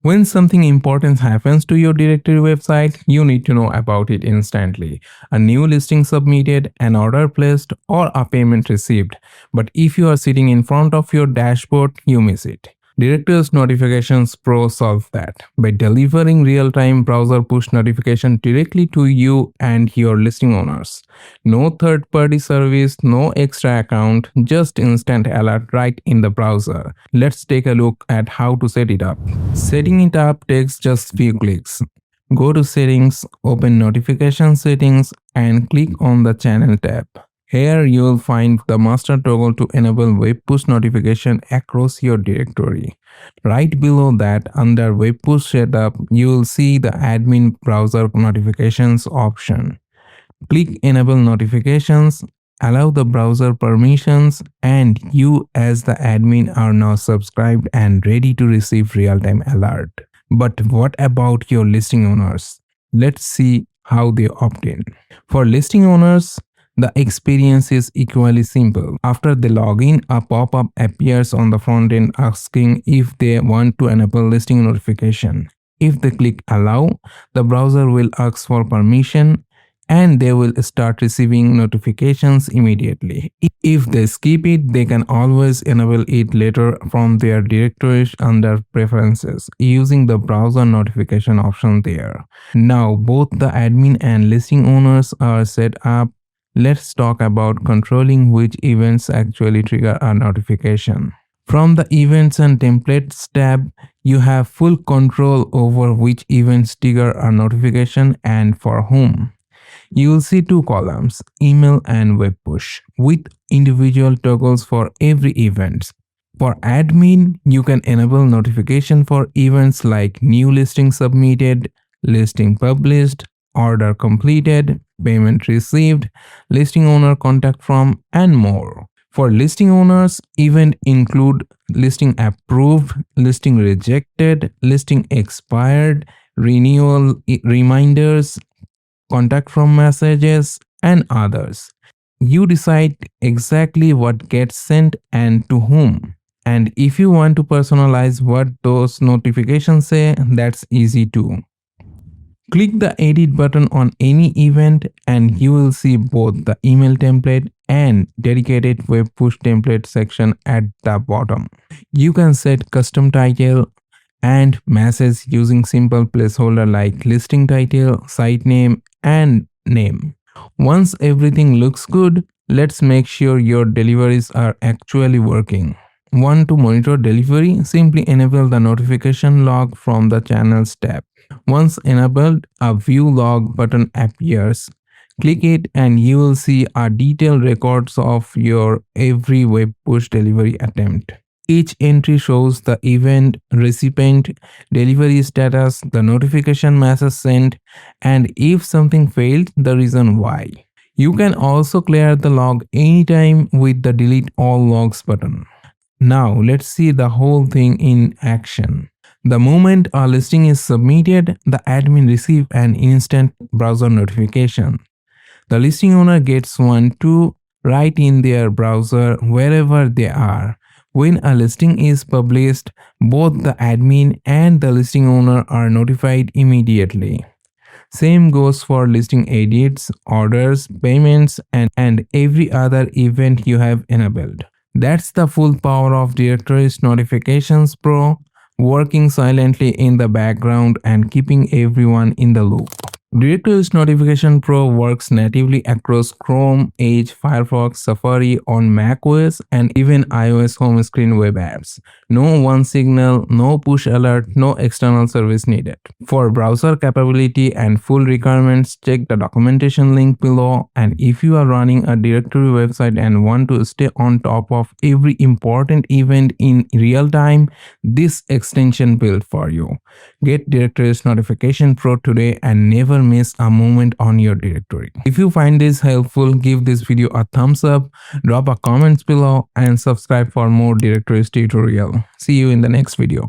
When something important happens to your directory website, you need to know about it instantly. A new listing submitted, an order placed, or a payment received. But if you are sitting in front of your dashboard, you miss it. Directorist Notifications Pro solves that by delivering real-time browser push notification directly to you and your listing owners. No third-party service, no extra account, just instant alert right in the browser. Let's take a look at how to set it up. Setting it up takes just few clicks. Go to Settings, open Notification Settings and click on the Channel tab. Here you will find the master toggle to enable web push notification across your directory. Right below that, under web push setup, you will see the admin browser notifications option. Click enable notifications, allow the browser permissions, and you as the admin are now subscribed and ready to receive real-time alert. But what about your listing owners? Let's see how they opt in. For listing owners, the experience is equally simple. After they log in, a pop-up appears on the front end asking if they want to enable listing notification. If they click allow, the browser will ask for permission and they will start receiving notifications immediately. If they skip it, they can always enable it later from their directory under preferences using the browser notification option there. Now both the admin and listing owners are set up. Let's talk about controlling which events actually trigger a notification. From the Events and Templates tab, you have full control over which events trigger a notification and for whom. You will see two columns, email and web push, with individual toggles for every event. For admin, you can enable notification for events like new listing submitted, listing published, order completed, payment received, listing owner contact from, and more. For listing owners, events include listing approved, listing rejected, listing expired, renewal reminders, contact from messages, and others. You decide exactly what gets sent and to whom. And if you want to personalize what those notifications say, that's easy too. Click the edit button on any event and you will see both the email template and dedicated web push template section at the bottom. You can set custom title and message using simple placeholder like listing title, site name, and name. Once everything looks good, let's make sure your deliveries are actually working. Want to monitor delivery? Simply enable the notification log from the Channels tab. Once enabled, a View Log button appears. Click it and you will see a detailed records of your every web push delivery attempt. Each entry shows the event, recipient, delivery status, the notification message sent, and if something failed, the reason why. You can also clear the log anytime with the Delete All Logs button. Now let's see the whole thing in action. The moment a listing is submitted, the admin receives an instant browser notification. The listing owner gets one too right in their browser wherever they are. When a listing is published, both the admin and the listing owner are notified immediately. Same goes for listing edits, orders, payments, and every other event you have enabled. That's the full power of Directorist Notifications Pro, working silently in the background and keeping everyone in the loop. Directorist Notification Pro works natively across Chrome, Edge, Firefox, Safari on macOS and even iOS home screen web apps. No one signal, no push alert, no external service needed. For browser capability and full requirements, check the documentation link below. And if you are running a directory website and want to stay on top of every important event in real time, this extension built for you. Get Directorist Notification Pro today and never miss a moment on your directory. If you find this helpful, give this video a thumbs up, drop a comment below, and subscribe for more Directorist tutorial. See you in the next video.